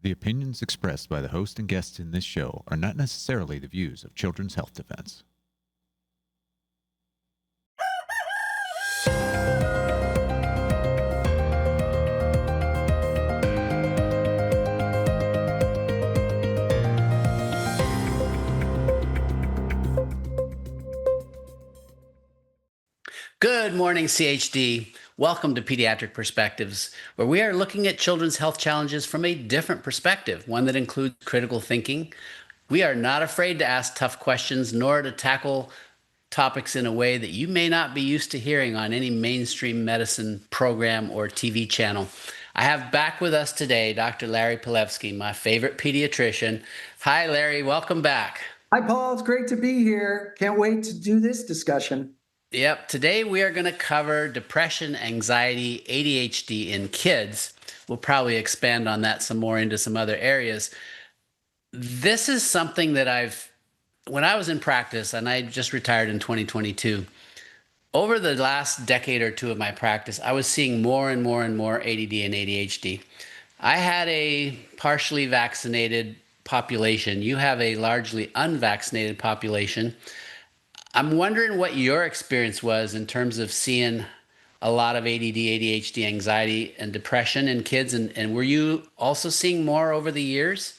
The opinions expressed by the host and guests in this show are not necessarily the views of Children's Health Defense. Good morning, CHD. Welcome to Pediatric Perspectives, where we are looking at children's health challenges from a different perspective, one that includes critical thinking. We are not afraid to ask tough questions, nor to tackle topics in a way that you may not be used to hearing on any mainstream medicine program or TV channel. I have back with us today Dr. Larry Palevsky, my favorite pediatrician. Hi, Larry. Welcome back. Hi, Paul. It's great to be here. Can't wait to do this discussion. Yep. Today we are going to cover depression, anxiety, ADHD in kids. We'll probably expand on that some more into some other areas. This is something that when I was in practice, and I just retired in 2022, over the last decade or two of my practice, I was seeing more and more and more ADD and ADHD. I had a partially vaccinated population. You have a largely unvaccinated population. I'm wondering what your experience was in terms of seeing a lot of ADD, ADHD, anxiety, and depression in kids. And were you also seeing more over the years?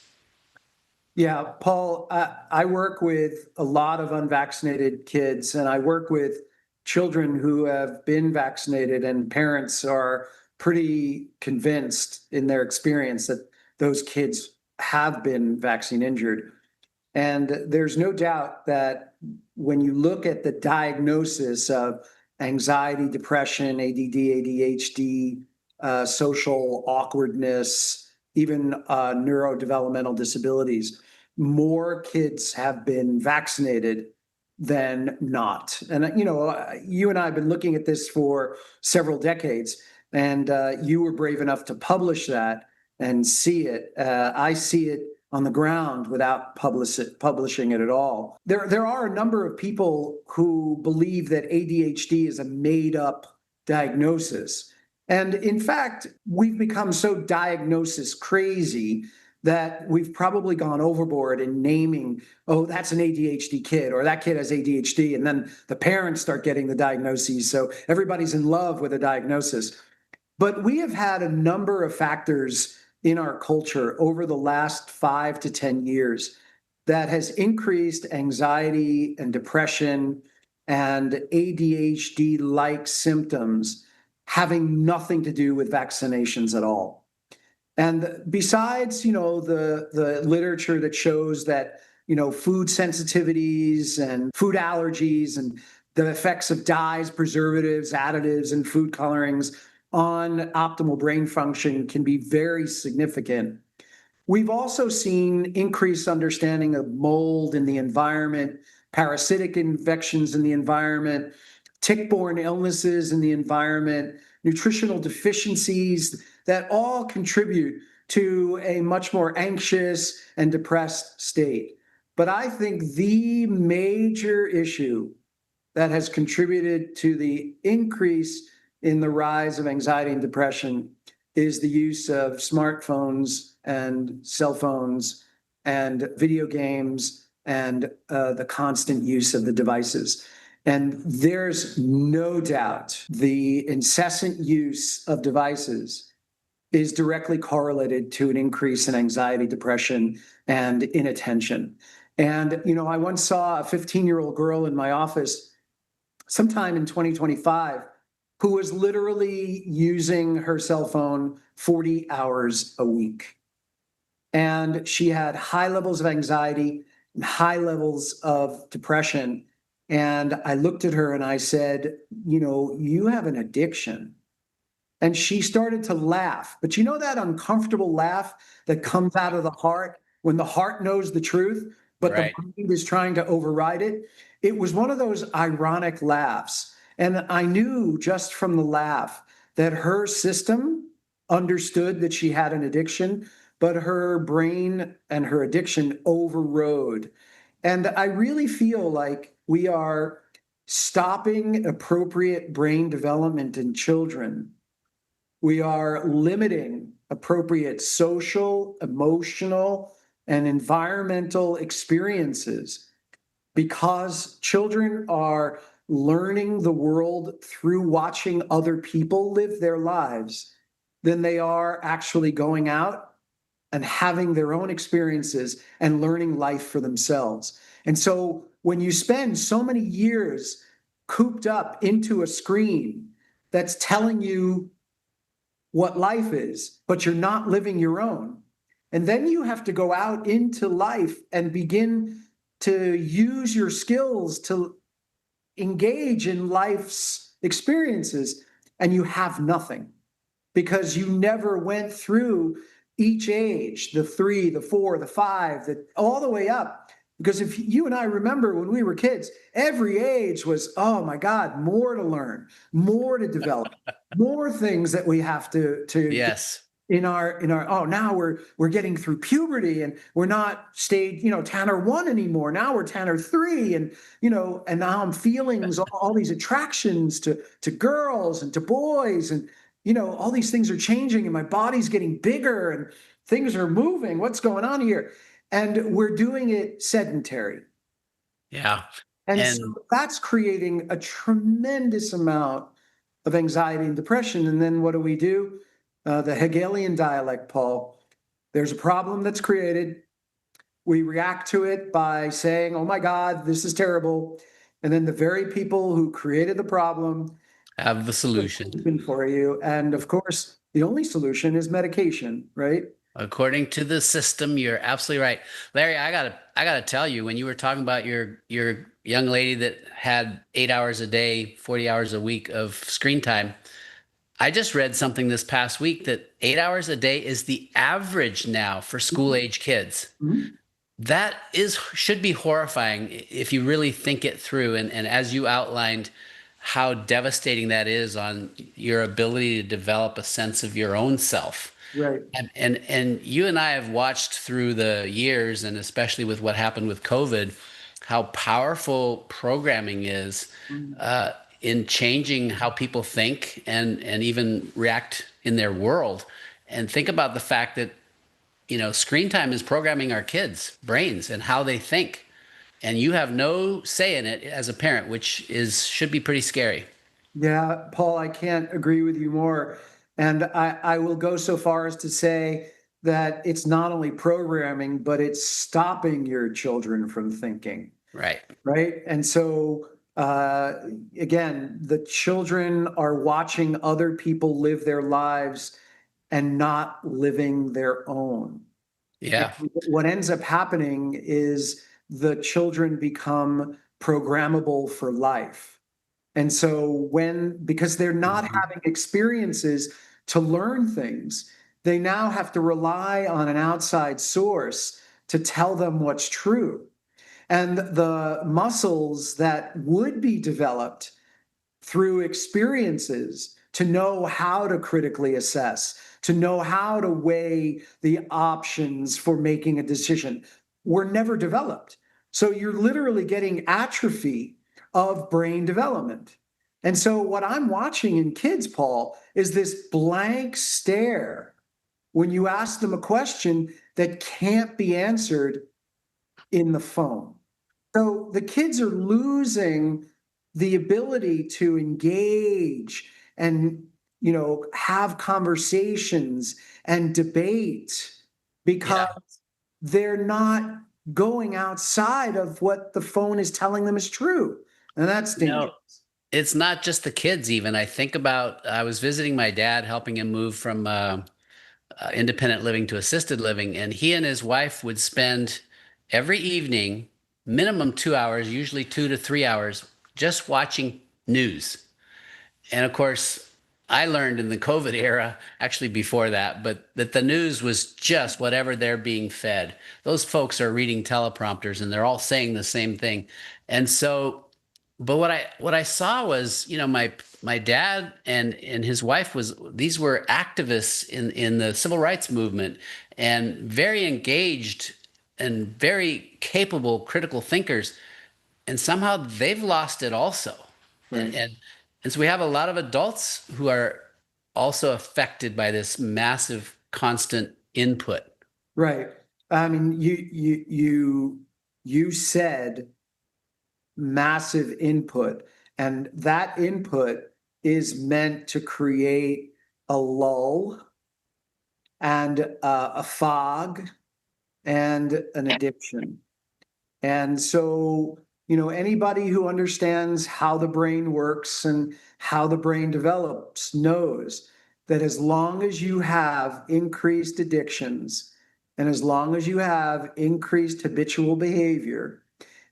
Yeah, Paul, I work with a lot of unvaccinated kids, and I work with children who have been vaccinated, and parents are pretty convinced in their experience that those kids have been vaccine injured. And there's no doubt that when you look at the diagnosis of anxiety, depression, ADD, ADHD, social awkwardness, even neurodevelopmental disabilities, more kids have been vaccinated than not. And, you and I have been looking at this for several decades, and you were brave enough to publish that and see it. I see it on the ground without publishing it at all. There are a number of people who believe that ADHD is a made-up diagnosis. And in fact, we've become so diagnosis crazy that we've probably gone overboard in naming, oh, that's an ADHD kid, or that kid has ADHD, and then the parents start getting the diagnoses. So everybody's in love with a diagnosis. But we have had a number of factors in our culture over the last 5 to 10 years that has increased anxiety and depression and ADHD-like symptoms having nothing to do with vaccinations at all. And besides, the literature that shows that, food sensitivities and food allergies and the effects of dyes, preservatives, additives, and food colorings on optimal brain function can be very significant. We've also seen increased understanding of mold in the environment, parasitic infections in the environment, tick-borne illnesses in the environment, nutritional deficiencies that all contribute to a much more anxious and depressed state. But I think the major issue that has contributed to the increase in the rise of anxiety and depression is the use of smartphones and cell phones and video games and the constant use of the devices. And there's no doubt the incessant use of devices is directly correlated to an increase in anxiety, depression, and inattention. And, I once saw a 15-year-old girl in my office sometime in 2025 who was literally using her cell phone 40 hours a week. And she had high levels of anxiety and high levels of depression. And I looked at her and I said, you have an addiction. And she started to laugh. But that uncomfortable laugh that comes out of the heart when the heart knows the truth, but right. The mind is trying to override it. It was one of those ironic laughs. And I knew just from the laugh that her system understood that she had an addiction, but her brain and her addiction overrode. And I really feel like we are stopping appropriate brain development in children. We are limiting appropriate social, emotional, and environmental experiences, because children are learning the world through watching other people live their lives, than they are actually going out and having their own experiences and learning life for themselves. And so when you spend so many years cooped up into a screen that's telling you what life is, but you're not living your own, and then you have to go out into life and begin to use your skills to engage in life's experiences, and you have nothing because you never went through each age, the 3, the 4, the 5, all the way up. Because if you and I remember when we were kids, every age was, oh my God, more to learn, more to develop, more things that we have to Yes. Now we're getting through puberty, and we're not stage, Tanner 1 anymore. Now we're Tanner 3, and and now I'm feelings, all these attractions to girls and to boys, and all these things are changing, and my body's getting bigger, and things are moving. What's going on here? And we're doing it sedentary. Yeah. And And so that's creating a tremendous amount of anxiety and depression. And then what do? The Hegelian dialect, Paul. There's a problem that's created. We react to it by saying, oh my God, this is terrible. And then the very people who created the problem have the solution. for you. And of course, the only solution is medication, right? According to the system, you're absolutely right. Larry, I gotta tell you, when you were talking about your young lady that had 8 hours a day, 40 hours a week of screen time, I just read something this past week that 8 hours a day is the average now for school age kids. Mhm. That should be horrifying if you really think it through. And as you outlined, how devastating that is on your ability to develop a sense of your own self. Right. And you and I have watched through the years, and especially with what happened with COVID, how powerful programming is in changing how people think and even react in their world. And think about the fact that screen time is programming our kids' brains and how they think, and you have no say in it as a parent, which should be pretty scary. Yeah, Paul, I can't agree with you more. And I will go so far as to say that it's not only programming, but it's stopping your children from thinking. Right. Right. And so, again, the children are watching other people live their lives and not living their own. Yeah. And what ends up happening is the children become programmable for life. And so because they're not having experiences to learn things, they now have to rely on an outside source to tell them what's true. And the muscles that would be developed through experiences to know how to critically assess, to know how to weigh the options for making a decision, were never developed. So you're literally getting atrophy of brain development. And so what I'm watching in kids, Paul, is this blank stare when you ask them a question that can't be answered in the phone. So the kids are losing the ability to engage and have conversations and debate because they're not going outside of what the phone is telling them is true. And that's dangerous. It's not just the kids. Even I was visiting my dad, helping him move from independent living to assisted living, and he and his wife would spend every evening minimum 2 hours, usually 2 to 3 hours, just watching news. And of course, I learned in the COVID era, actually before that, but that the news was just whatever they're being fed. Those folks are reading teleprompters and they're all saying the same thing. And so, but what I saw was, my dad and his wife these were activists in the civil rights movement, and very engaged and very capable critical thinkers, and somehow they've lost it also. Right. And so we have a lot of adults who are also affected by this massive constant input. Right. I mean, you said massive input, and that input is meant to create a lull and a fog and an addiction. And so, anybody who understands how the brain works and how the brain develops knows that as long as you have increased addictions and as long as you have increased habitual behavior,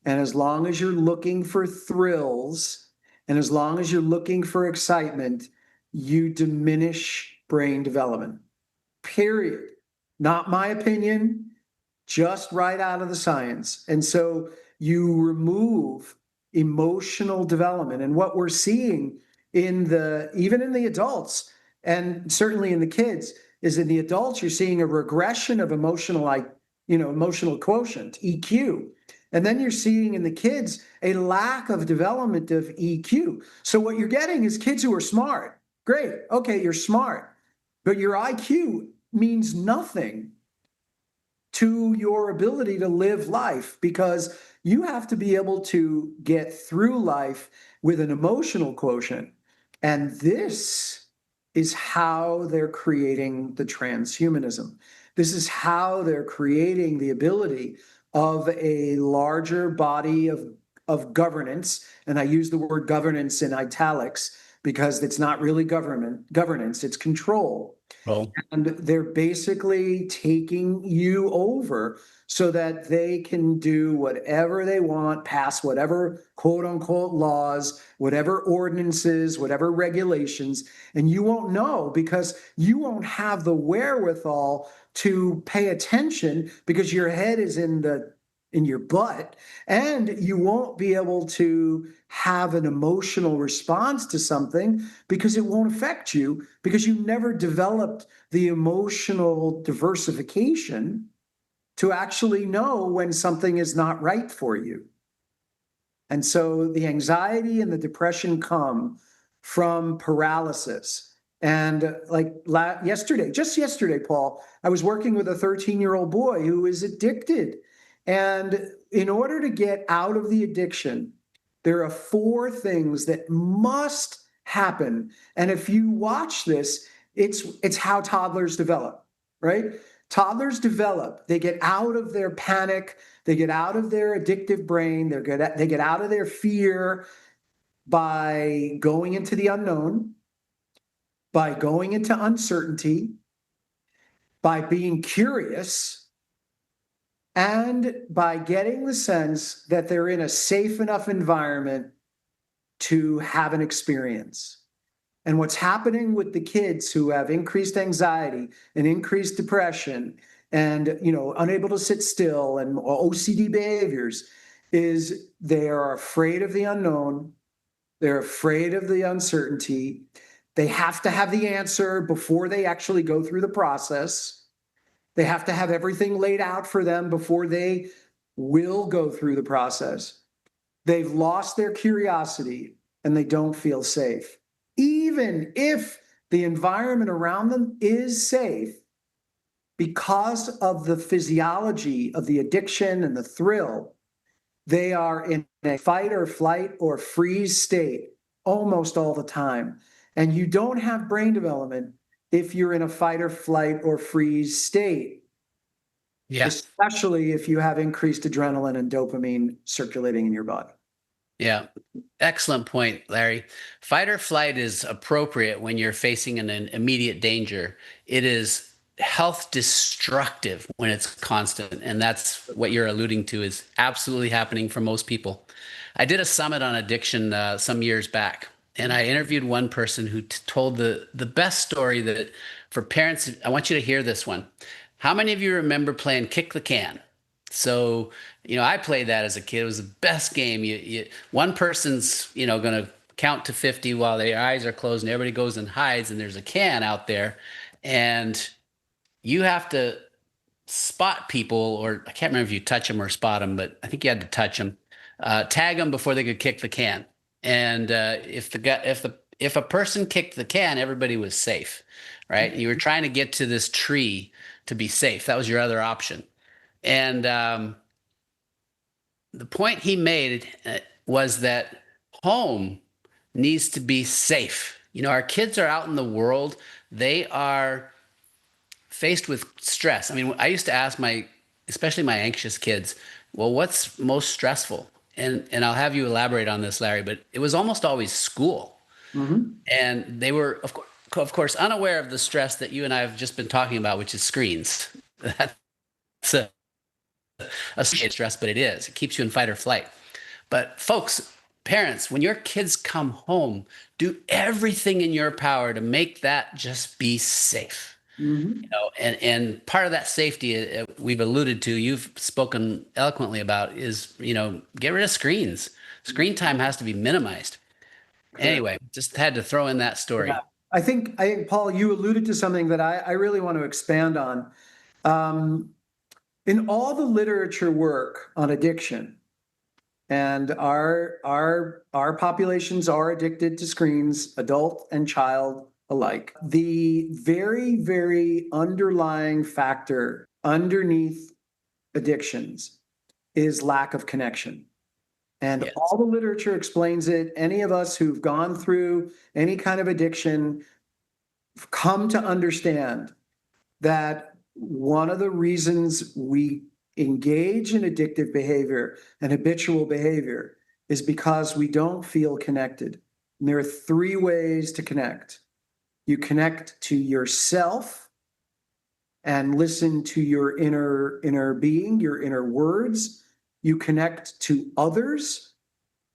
and as long as you're looking for thrills, and as long as you're looking for excitement, you diminish brain development. Period. Not my opinion, just right out of the science. And so you remove emotional development. And what we're seeing even in the adults and certainly in the kids is in the adults, you're seeing a regression of emotional quotient, EQ. And then you're seeing in the kids a lack of development of EQ. So what you're getting is kids who are smart. Great. Okay, you're smart, but your IQ means nothing to your ability to live life, because you have to be able to get through life with an emotional quotient. And this is how they're creating the transhumanism. This is how they're creating the ability of a larger body of governance. And I use the word governance in italics because it's not really governance, it's control. Oh. And they're basically taking you over so that they can do whatever they want, pass whatever quote unquote laws, whatever ordinances, whatever regulations, and you won't know because you won't have the wherewithal to pay attention because your head is in your butt, and you won't be able to have an emotional response to something because it won't affect you because you never developed the emotional diversification to actually know when something is not right for you. And so the anxiety and the depression come from paralysis. And just yesterday, Paul, I was working with a 13-year-old boy who is addicted. And in order to get out of the addiction, there are 4 things that must happen. And if you watch this, it's how toddlers develop, right? Toddlers develop. They get out of their panic. They get out of their addictive brain. They get out of their fear by going into the unknown, by going into uncertainty, by being curious, and by getting the sense that they're in a safe enough environment to have an experience. And what's happening with the kids who have increased anxiety and increased depression and unable to sit still and OCD behaviors is they are afraid of the unknown. They're afraid of the uncertainty. They have to have the answer before they actually go through the process. They have to have everything laid out for them before they will go through the process. They've lost their curiosity and they don't feel safe. Even if the environment around them is safe, because of the physiology of the addiction and the thrill, they are in a fight or flight or freeze state almost all the time. And you don't have brain development if you're in a fight or flight or freeze state. Yeah. Especially if you have increased adrenaline and dopamine circulating in your body. Yeah. Excellent point, Larry. Fight or flight is appropriate when you're facing an immediate danger. It is health destructive when it's constant. And that's what you're alluding to is absolutely happening for most people. I did a summit on addiction some years back, and I interviewed one person who told the best story that for parents, I want you to hear this one. How many of you remember playing Kick the Can? So, I played that as a kid. It was the best game. One person's, going to count to 50 while their eyes are closed and everybody goes and hides and there's a can out there. And you have to spot people, or I can't remember if you touch them or spot them, but I think you had to touch them, tag them before they could kick the can. And if the if a person kicked the can, everybody was safe, right? You were trying to get to this tree to be safe. That was your other option. And the point he made was that home needs to be safe. Our kids are out in the world. They are faced with stress. I mean, I used to ask especially my anxious kids, well, what's most stressful? And I'll have you elaborate on this, Larry, but it was almost always school. Mm-hmm. And they were, of course, unaware of the stress that you and I have just been talking about, which is screens. That's a stress, but it is. It keeps you in fight or flight. But folks, parents, when your kids come home, do everything in your power to make that just be safe. Mm-hmm. And part of that safety we've alluded to, you've spoken eloquently about, is get rid of screens. Screen time has to be minimized. Correct. Anyway, just had to throw in that story. Yeah. I think, Paul, you alluded to something that I really want to expand on. In all the literature work on addiction, and our populations are addicted to screens, adult and child alike. The very, very underlying factor underneath addictions is lack of connection. And Yes. all the literature explains it. Any of us who've gone through any kind of addiction come to understand that one of the reasons we engage in addictive behavior and habitual behavior is because we don't feel connected. And there are three ways to connect. You connect to yourself and listen to your inner being, your inner words. You connect to others,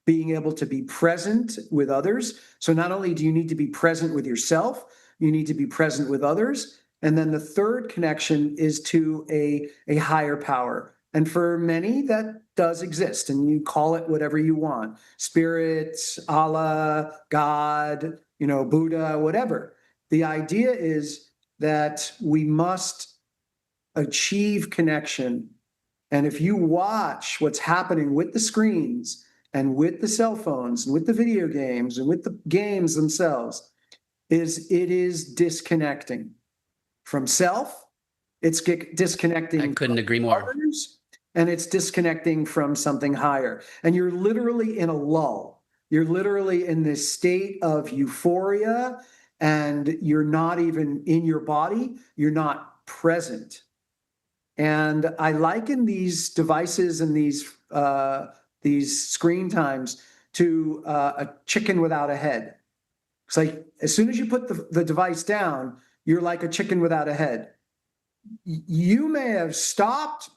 being able to be present with others. So not only do you need to be present with yourself, you need to be present with others. And then the third connection is to a higher power. And for many, that does exist. And you call it whatever you want. Spirit, Allah, God, Buddha, whatever. The idea is that we must achieve connection. And if you watch what's happening with the screens and with the cell phones and with the video games and with the games themselves, it is disconnecting from self. It's disconnecting. I couldn't agree more. Others, and it's disconnecting from something higher. And you're literally in a lull. You're literally in this state of euphoria, and you're not even in your body. You're not present. And I liken these devices and these screen times to a chicken without a head. It's like as soon as you put the device down, you're like a chicken without a head. You may have stopped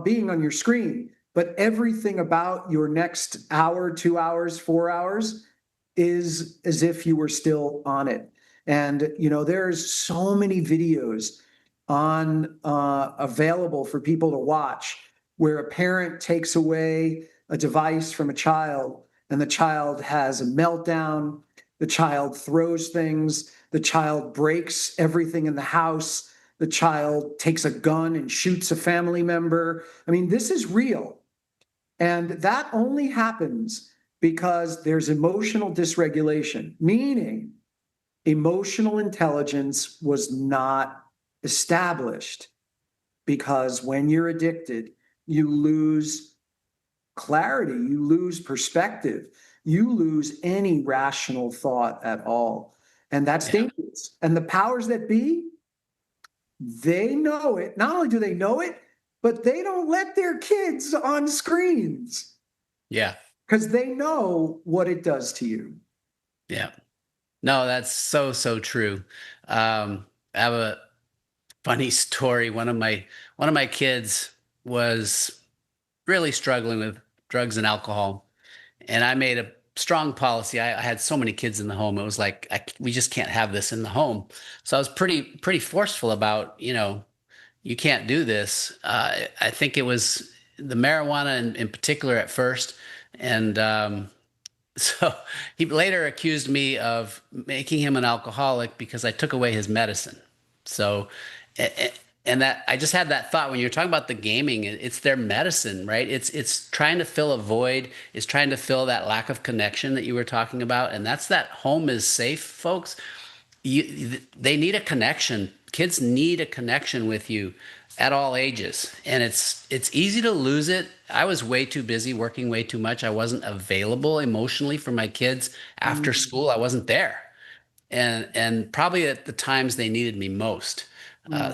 being on your screen, but everything about your next hour, 2 hours, 4 hours is as if you were still on it. And there's so many videos on available for people to watch where a parent takes away a device from a child and the child has a meltdown, the child throws things, the child breaks everything in the house, the child takes a gun and shoots a family member. I mean, this is real. And that only happens because there's emotional dysregulation, meaning emotional intelligence was not established, because when you're addicted, you lose clarity, you lose perspective, you lose any rational thought at all. And that's dangerous. And the powers that be, they know it. Not only do they know it, but they don't let their kids on screens. Yeah. Because they know what it does to you. Yeah. No, that's so true. I have a funny story. One of my kids was really struggling with drugs and alcohol, and I made a strong policy. I had so many kids in the home. It was like we just can't have this in the home. So I was pretty forceful about you can't do this. I think it was the marijuana in particular at first, and so he later accused me of making him an alcoholic because I took away his medicine. So, And that I just had that thought when you're talking about the gaming, it's their medicine, right? It's trying to fill a void, it's trying to fill that lack of connection that you were talking about. And that's that home is safe, folks. They need a connection. Kids need a connection with you at all ages. And it's easy to lose it. I was way too busy working way too much. I wasn't available emotionally for my kids after school. I wasn't there and probably at the times they needed me most.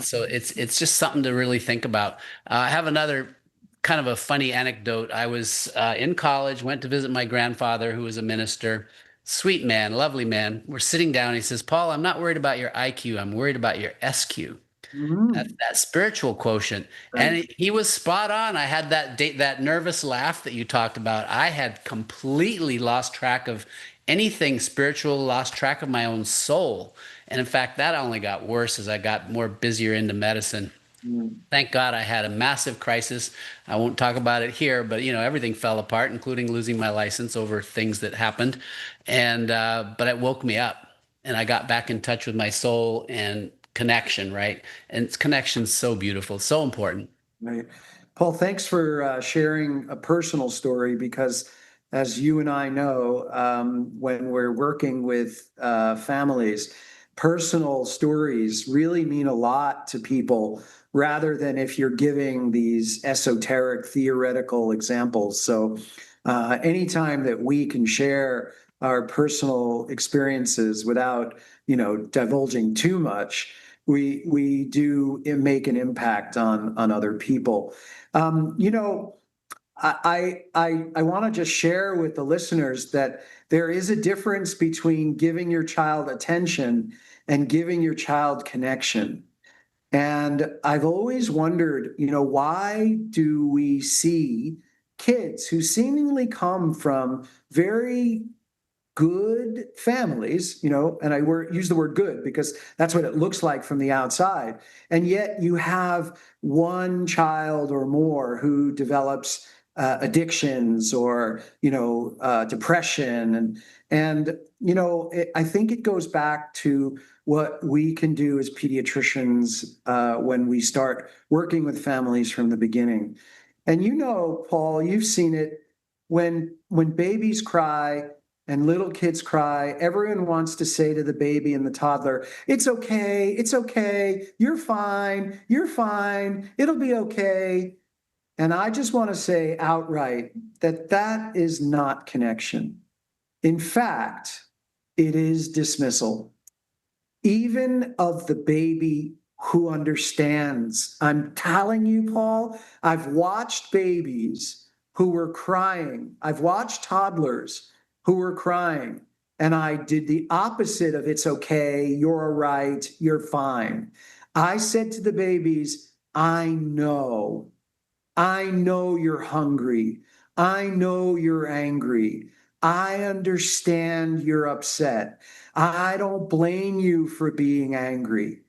So it's just something to really think about. I have another kind of a funny anecdote. I was in college, went to visit my grandfather, who was a minister. Sweet man, lovely man. We're sitting down. He says, "Paul, I'm not worried about your IQ. I'm worried about your SQ." That spiritual quotient. Right. And he was spot on. I had that nervous laugh that you talked about. I had completely lost track of anything spiritual, lost track of my own soul. And in fact, that only got worse as I got more busier into medicine. Thank God I had a massive crisis. I won't talk about it here, but everything fell apart, including losing my license over things that happened. And but it woke me up, and I got back in touch with my soul and connection, right? And connection's so beautiful, so important. Right. Paul, thanks for sharing a personal story because, as you and I know, when we're working with families, personal stories really mean a lot to people rather than if you're giving these esoteric theoretical examples. So, anytime that we can share our personal experiences without, divulging too much, we do make an impact on other people. I want to just share with the listeners that there is a difference between giving your child attention and giving your child connection. And I've always wondered, why do we see kids who seemingly come from very good families, and use the word good because that's what it looks like from the outside. And yet you have one child or more who develops addictions or, depression. I think it goes back to what we can do as pediatricians when we start working with families from the beginning. And Paul, you've seen it when babies cry and little kids cry, everyone wants to say to the baby and the toddler, "It's okay, it's okay, you're fine, it'll be okay." And I just want to say outright that that is not connection. In fact, it is dismissal, even of the baby who understands. I'm telling you, Paul, I've watched babies who were crying. I've watched toddlers who were crying. And I did the opposite of "it's okay, you're all right, you're fine." I said to the babies, I know you're hungry. I know you're angry. I understand you're upset. I don't blame you for being angry."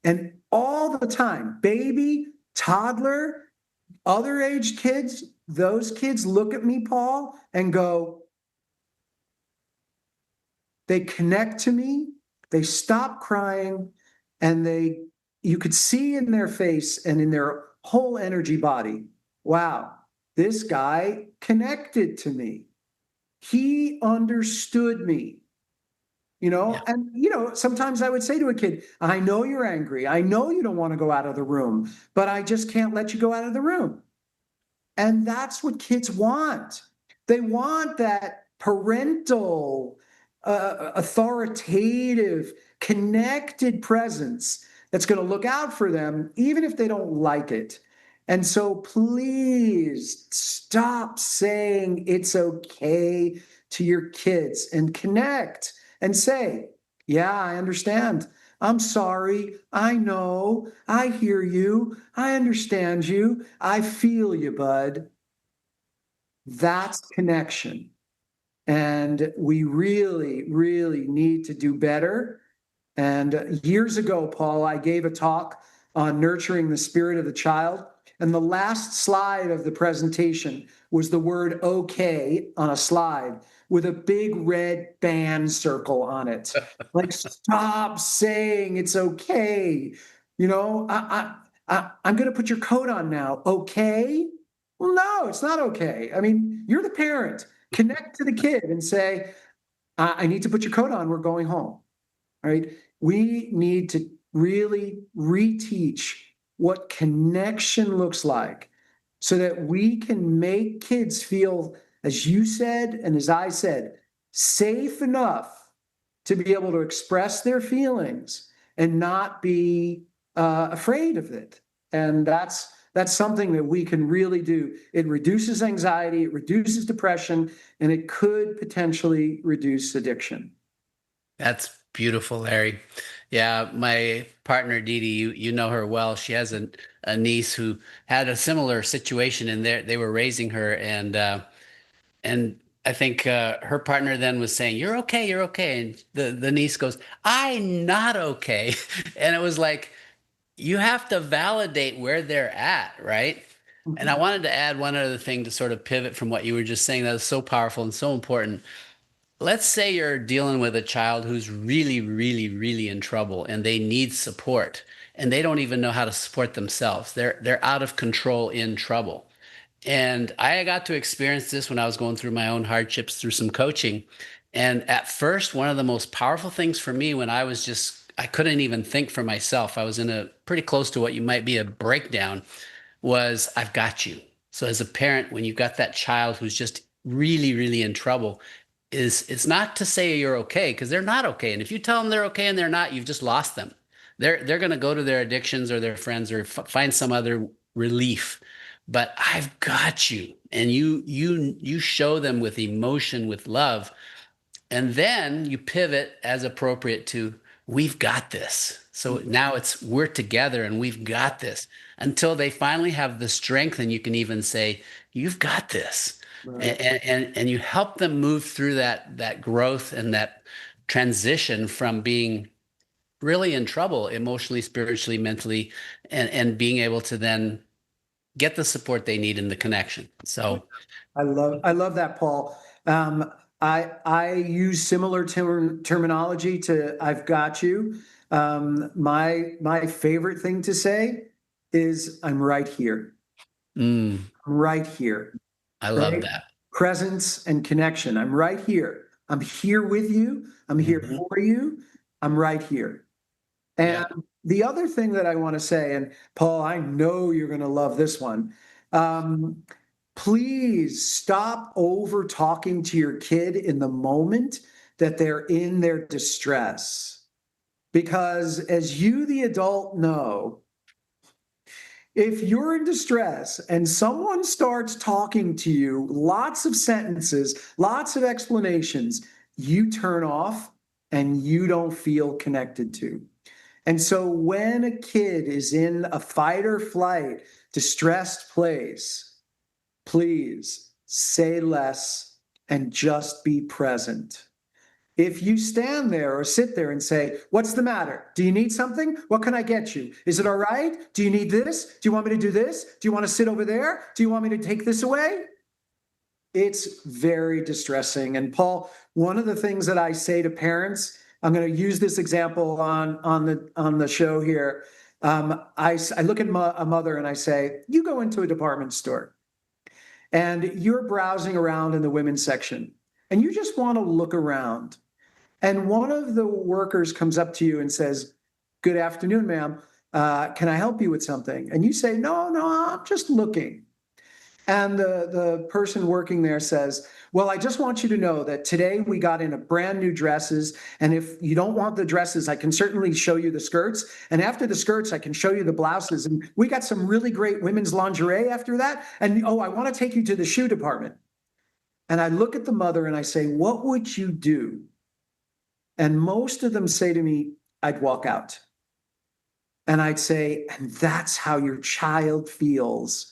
And all the time, baby, toddler, other age kids, those kids look at me, Paul, and go, they connect to me, they stop crying, and you could see in their face and in their whole energy body, wow, this guy connected to me. He understood me. Yeah. And sometimes I would say to a kid, "I know you're angry. I know you don't want to go out of the room, but I just can't let you go out of the room." And that's what kids want. They want that parental, authoritative, connected presence that's going to look out for them, even if they don't like it. And so please stop saying "it's okay" to your kids and connect and say, "Yeah, I understand. I'm sorry. I know. I hear you. I understand you. I feel you, bud." That's connection. And we really, really need to do better. And years ago, Paul, I gave a talk on nurturing the spirit of the child. And the last slide of the presentation was the word "okay" on a slide with a big red band circle on it. Like, stop saying "it's okay." I'm going to put your coat on now. Okay. Well, no, it's not okay. I mean, you're the parent. Connect to the kid and say, I need to put your coat on. We're going home. Right? We need to really reteach what connection looks like so that we can make kids feel, as you said, and as I said, safe enough to be able to express their feelings and not be afraid of it. And that's something that we can really do. It reduces anxiety, it reduces depression, and it could potentially reduce addiction. That's beautiful, Larry. Yeah, my partner Dee Dee, you know her well. She has a niece who had a similar situation, and they were raising her, and I think her partner then was saying, "You're okay, you're okay," and the niece goes, "I'm not okay," and it was like you have to validate where they're at, right? And I wanted to add one other thing to sort of pivot from what you were just saying that was so powerful and so important. Let's say you're dealing with a child who's really, really, really in trouble and they need support and they don't even know how to support themselves. They're out of control in trouble. And I got to experience this when I was going through my own hardships through some coaching. And at first, one of the most powerful things for me when I couldn't even think for myself. I was in a pretty close to what you might be a breakdown was I've got you. So as a parent, when you've got that child who's just really, really in trouble, it's not to say you're okay because they're not okay. And if you tell them they're okay and they're not, you've just lost them. They're going to go to their addictions or their friends or find some other relief. But I've got you, and you show them with emotion, with love, and then you pivot as appropriate to we've got this. So now it's we're together and we've got this until they finally have the strength and you can even say you've got this. Right. And you help them move through that growth and that transition from being really in trouble emotionally, spiritually, mentally, and being able to then get the support they need in the connection. So I love that, Paul. I use similar terminology to "I've got you." My favorite thing to say is "I'm right here." mm, I'm right here. I love Right? that. Presence and connection. I'm right here. I'm here with you. I'm here Mhm. for you. I'm right here. Yeah. And the other thing that I want to say, and Paul, I know you're going to love this one. Um, Please stop over talking to your kid in the moment that they're in their distress. Because as you, the adult, know, if you're in distress and someone starts talking to you, lots of sentences, lots of explanations, you turn off and you don't feel connected to. And so when a kid is in a fight or flight, distressed place, please say less and just be present. If you stand there or sit there and say, "What's the matter? Do you need something? What can I get you? Is it all right? Do you need this? Do you want me to do this? Do you want to sit over there? Do you want me to take this away?" It's very distressing. And Paul, one of the things that I say to parents, I'm going to use this example on the show here. I look at a mother and I say, "You go into a department store and you're browsing around in the women's section and you just want to look around. And one of the workers comes up to you and says, 'Good afternoon, ma'am. Can I help you with something?' And you say, 'No, no, I'm just looking.' And the person working there says, 'Well, I just want you to know that today we got in a brand new dresses. And if you don't want the dresses, I can certainly show you the skirts. And after the skirts, I can show you the blouses. And we got some really great women's lingerie after that. And oh, I want to take you to the shoe department.'" And I look at the mother and I say, "What would you do?" And most of them say to me, "I'd walk out." And I'd say, "And that's how your child feels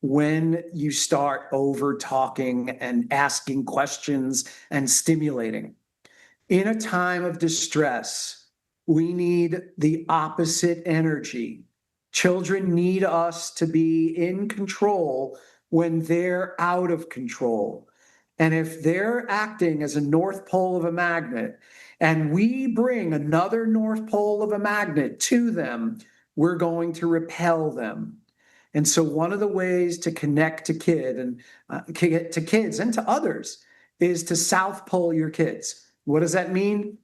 when you start over talking and asking questions and stimulating. In a time of distress, we need the opposite energy. Children need us to be in control when they're out of control. And if they're acting as a north pole of a magnet, and we bring another north pole of a magnet to them, we're going to repel them. And so one of the ways to connect to kids and to others is to South Pole your kids. What does that mean?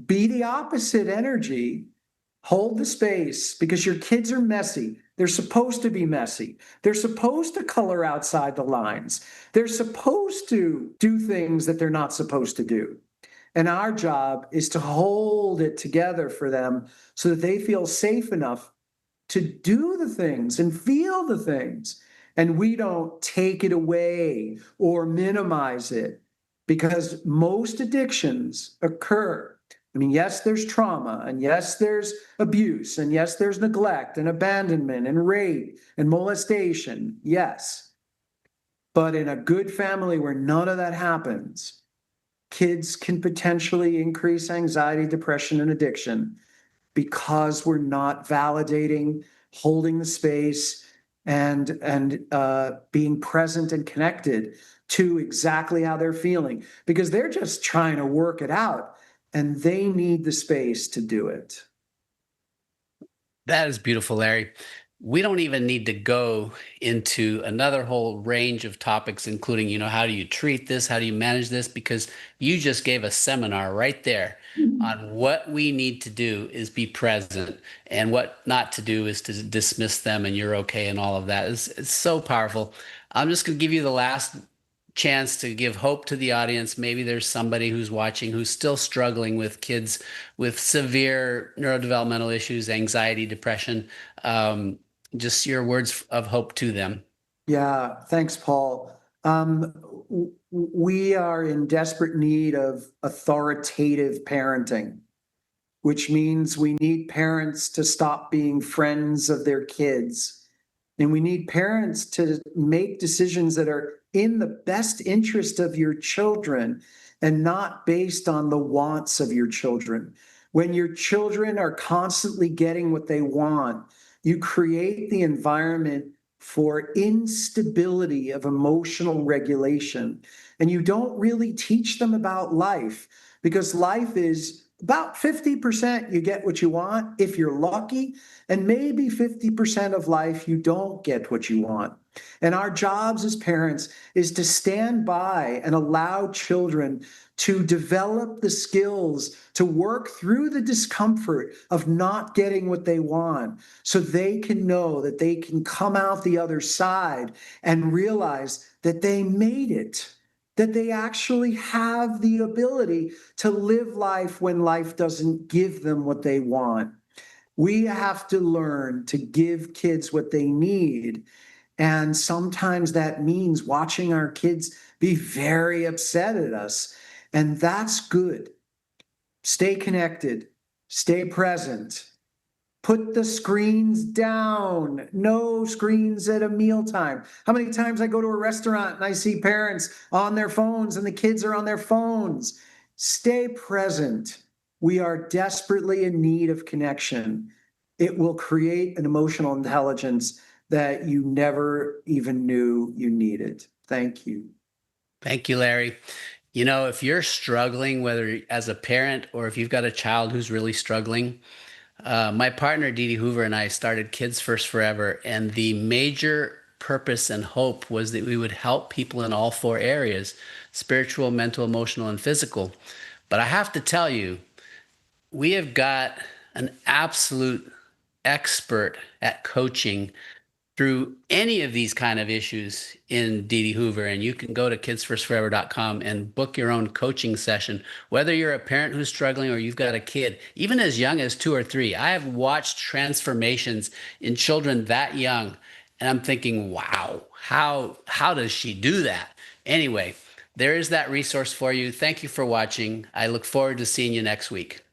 Be the opposite energy. Hold the space, because your kids are messy. They're supposed to be messy. They're supposed to color outside the lines. They're supposed to do things that they're not supposed to do. And our job is to hold it together for them so that they feel safe enough to do the things and feel the things. And we don't take it away or minimize it, because most addictions occur. I mean, yes, there's trauma, and yes, there's abuse, and yes, there's neglect and abandonment and rape and molestation. Yes. But in a good family where none of that happens, kids can potentially increase anxiety, depression, and addiction, because we're not validating, holding the space, and being present and connected to exactly how they're feeling, because they're just trying to work it out and they need the space to do it. That is beautiful, Larry. We don't even need to go into another whole range of topics, including, how do you treat this? How do you manage this? Because you just gave a seminar right there on what we need to do is be present, and what not to do is to dismiss them and you're okay and all of that. It's so powerful. I'm just going to give you the last chance to give hope to the audience. Maybe there's somebody who's watching who's still struggling with kids with severe neurodevelopmental issues, anxiety, depression. Just your words of hope to them. Yeah, thanks, Paul. We are in desperate need of authoritative parenting, which means we need parents to stop being friends of their kids. And we need parents to make decisions that are in the best interest of your children and not based on the wants of your children. When your children are constantly getting what they want, you create the environment for instability of emotional regulation. And you don't really teach them about life, because life is about 50% you get what you want if you're lucky, and maybe 50% of life you don't get what you want. And our jobs as parents is to stand by and allow children to develop the skills to work through the discomfort of not getting what they want, so they can know that they can come out the other side and realize that they made it, that they actually have the ability to live life when life doesn't give them what they want. We have to learn to give kids what they need. And sometimes that means watching our kids be very upset at us. And that's good. Stay connected, stay present. Put the screens down. No screens at a mealtime. How many times I go to a restaurant and I see parents on their phones and the kids are on their phones? Stay present. We are desperately in need of connection. It will create an emotional intelligence that you never even knew you needed. Thank you. Thank you, Larry. If you're struggling, whether as a parent or if you've got a child who's really struggling, my partner, Dee Dee Hoover, and I started Kids First Forever, and the major purpose and hope was that we would help people in all four areas: spiritual, mental, emotional, and physical. But I have to tell you, we have got an absolute expert at coaching through any of these kind of issues in Dee Dee Hoover. And you can go to kidsfirstforever.com and book your own coaching session, whether you're a parent who's struggling or you've got a kid, even as young as 2 or 3. I have watched transformations in children that young, and I'm thinking, wow, how does she do that? Anyway, there is that resource for you. Thank you for watching. I look forward to seeing you next week.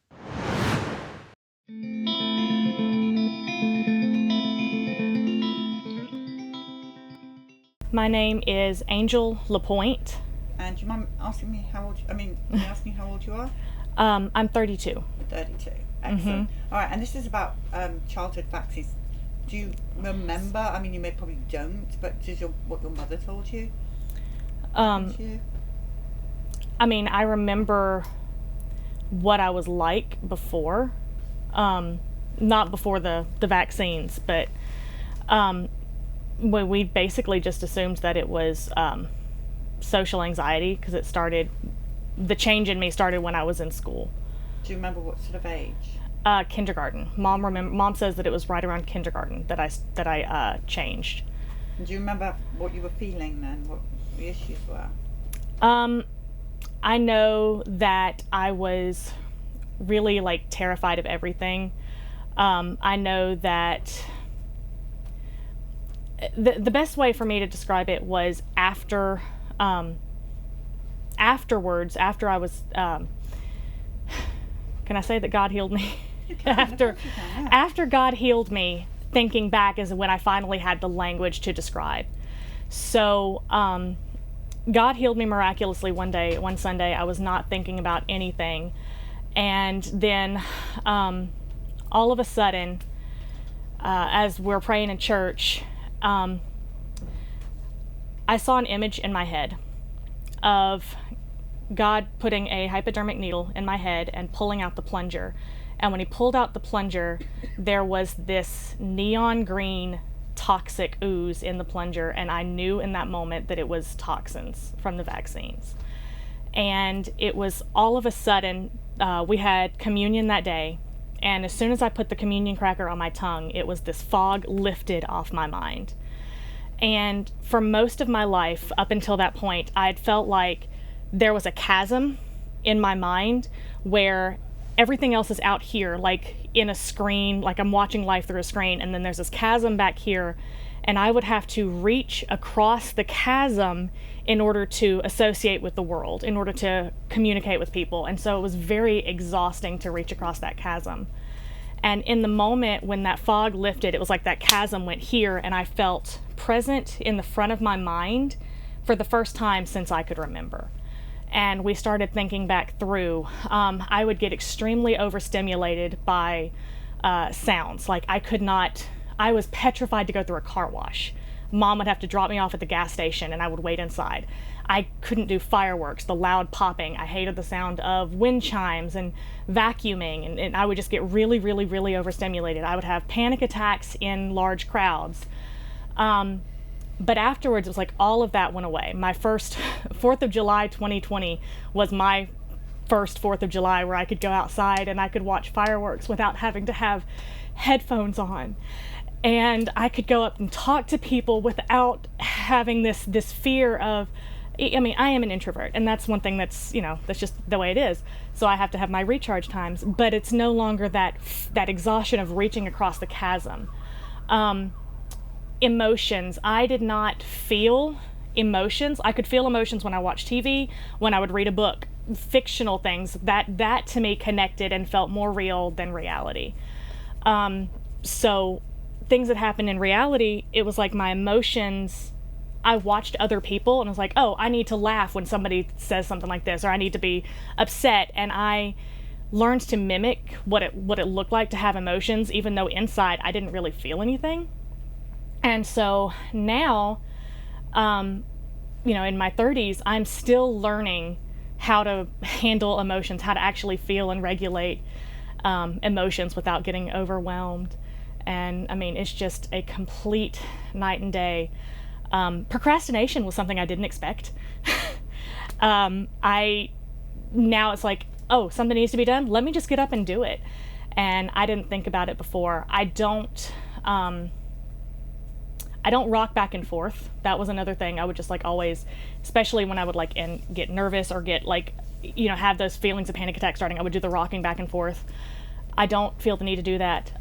My name is Angel LaPointe. And do you mind asking me how old? Can you ask me how old you are? I'm 32. 32. Excellent. All right, and this is about childhood vaccines. Do you remember? You may probably don't, but what your mother told you? I remember what I was like before. not before the vaccines, but we basically just assumed that it was social anxiety, because the change in me started when I was in school. Do you remember what sort of age? Kindergarten. Mom says that it was right around kindergarten that I changed. Do you remember what you were feeling then? What the issues were? I know that I was really like terrified of everything. I know that the best way for me to describe it was afterwards, after I was, can I say that God healed me? After God healed me, thinking back is when I finally had the language to describe. So, God healed me miraculously one Sunday. I was not thinking about anything. And then, all of a sudden, as we're praying in church, I saw an image in my head of God putting a hypodermic needle in my head and pulling out the plunger. And when he pulled out the plunger, there was this neon green toxic ooze in the plunger, and I knew in that moment that it was toxins from the vaccines. And it was all of a sudden, we had communion that day, and as soon as I put the communion cracker on my tongue, it was this fog lifted off my mind. And for most of my life, up until that point, I'd felt like there was a chasm in my mind where everything else is out here, like in a screen, like I'm watching life through a screen, and then there's this chasm back here, and I would have to reach across the chasm in order to associate with the world, in order to communicate with people. And so it was very exhausting to reach across that chasm. And in the moment when that fog lifted, it was like that chasm went here, and I felt present in the front of my mind for the first time since I could remember. And we started thinking back through, I would get extremely overstimulated by sounds. Like I was petrified to go through a car wash. Mom would have to drop me off at the gas station and I would wait inside. I couldn't do fireworks, the loud popping. I hated the sound of wind chimes and vacuuming, and I would just get really, really, really overstimulated. I would have panic attacks in large crowds. But afterwards, it was like all of that went away. My first 4th of July 2020 was my first 4th of July where I could go outside and I could watch fireworks without having to have headphones on. And I could go up and talk to people without having this fear of, I mean, I am an introvert, and that's one thing that's just the way it is. So I have to have my recharge times, but it's no longer that exhaustion of reaching across the chasm. Emotions. I did not feel emotions. I could feel emotions when I watched TV, when I would read a book, fictional things. That to me connected and felt more real than reality. So things that happened in reality, it was like my emotions, I watched other people and I was like, oh, I need to laugh when somebody says something like this, or I need to be upset. And I learned to mimic what it looked like to have emotions, even though inside I didn't really feel anything. And so now, in my 30s, I'm still learning how to handle emotions, how to actually feel and regulate emotions without getting overwhelmed. And I mean, it's just a complete night and day. Procrastination was something I didn't expect. Now it's like, oh, something needs to be done. Let me just get up and do it. And I didn't think about it before. I don't rock back and forth. That was another thing. I would just like always, especially when I would get nervous or get have those feelings of panic attack starting, I would do the rocking back and forth. I don't feel the need to do that.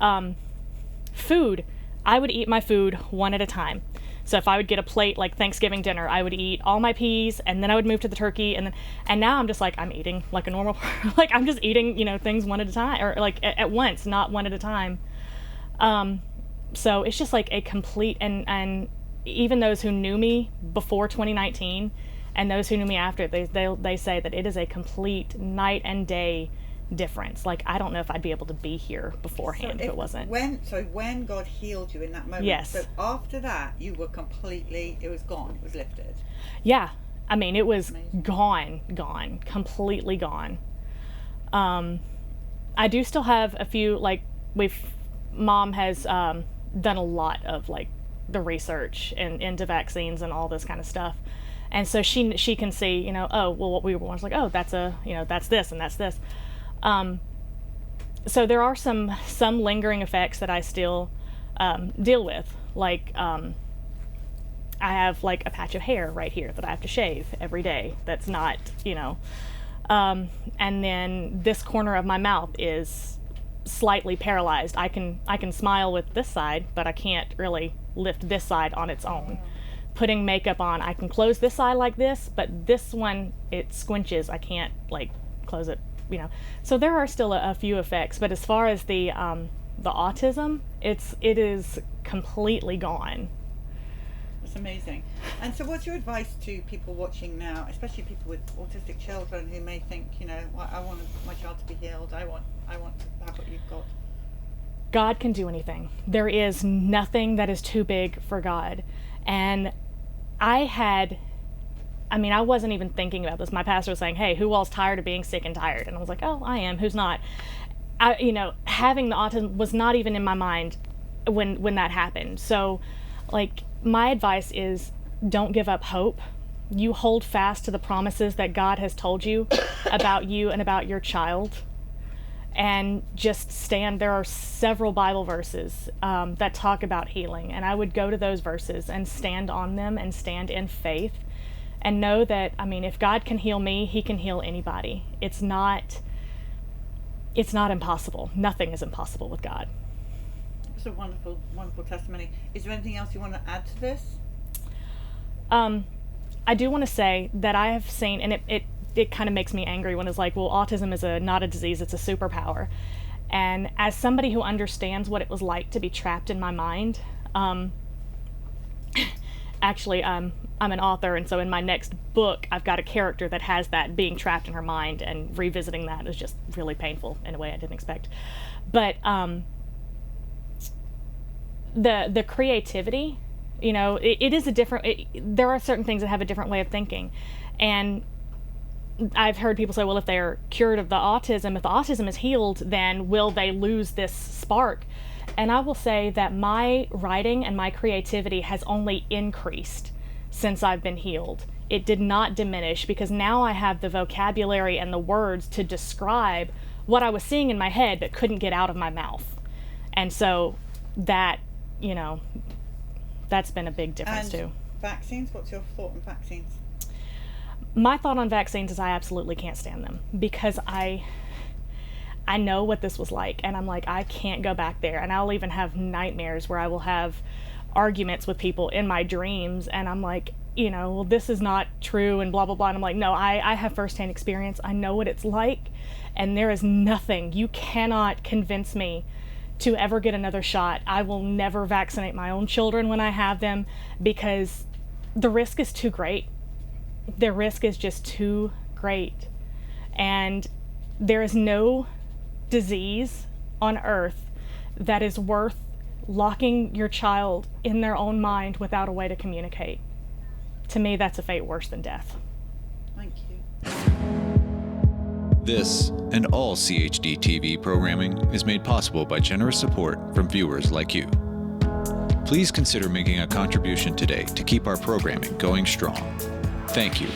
Food, I would eat my food one at a time. So if I would get a plate like Thanksgiving dinner, I would eat all my peas, and then I would move to the turkey, and now I'm just like, I'm eating like a normal, like I'm just eating, things one at a time, or like at once, not one at a time. So it's just like a complete, and even those who knew me before 2019 and those who knew me after, they say that it is a complete night and day difference. Like, I don't know if I'd be able to be here beforehand if it wasn't. When God healed you in that moment, yes. So after that, you were completely, it was gone, it was lifted. Yeah. I mean, it was amazing. gone, completely gone. I do still have a few, like, we've mom has done a lot of like the research into vaccines and all this kind of stuff. And so she can see, you know, oh, well, what we were once like, oh, that's that's this and that's this. So there are some lingering effects that I still deal with. Like, I have like a patch of hair right here that I have to shave every day. That's not, and then this corner of my mouth is slightly paralyzed. I can smile with this side, but I can't really lift this side on its own. Putting makeup on, I can close this eye like this, but this one, it squinches. I can't like close it, So there are still a few effects, but as far as the autism, it is completely gone. That's amazing. And so what's your advice to people watching now, especially people with autistic children who may think, I want my child to be healed. I want to have what you've got. God can do anything. There is nothing that is too big for God. And I wasn't even thinking about this. My pastor was saying, hey, who all's tired of being sick and tired? And I was like, oh, I am. Who's not? Having the autism was not even in my mind when that happened. So, like, my advice is don't give up hope. You hold fast to the promises that God has told you about you and about your child. And just stand. There are several Bible verses that talk about healing, and I would go to those verses and stand on them and stand in faith and know that, if God can heal me, he can heal anybody. It's not impossible. Nothing is impossible with God. It's a wonderful, wonderful testimony. Is there anything else you want to add to this? I do want to say that I have seen, and it kind of makes me angry when it's like, well, autism is not a disease, it's a superpower. And as somebody who understands what it was like to be trapped in my mind, actually, I'm an author, and so in my next book, I've got a character that has that being trapped in her mind, and revisiting that is just really painful in a way I didn't expect. But the creativity, it is a different, there are certain things that have a different way of thinking. And I've heard people say, well, if they're cured of the autism, if the autism is healed, then will they lose this spark? And I will say that my writing and my creativity has only increased since I've been healed. It did not diminish, because now I have the vocabulary and the words to describe what I was seeing in my head but couldn't get out of my mouth. And so that, that's been a big difference too. Vaccines, what's your thought on vaccines? My thought on vaccines is I absolutely can't stand them, because I know what this was like, and I'm like, I can't go back there. And I'll even have nightmares where I will have arguments with people in my dreams, and I'm like, well, this is not true, and blah, blah, blah. And I'm like, no, I have firsthand experience. I know what it's like, and there is nothing. You cannot convince me to ever get another shot. I will never vaccinate my own children when I have them, because the risk is too great. The risk is just too great. And there is no disease on earth that is worth locking your child in their own mind without a way to communicate. To me, that's a fate worse than death. Thank you. This and all CHD TV programming is made possible by generous support from viewers like you. Please consider making a contribution today to keep our programming going strong. Thank you.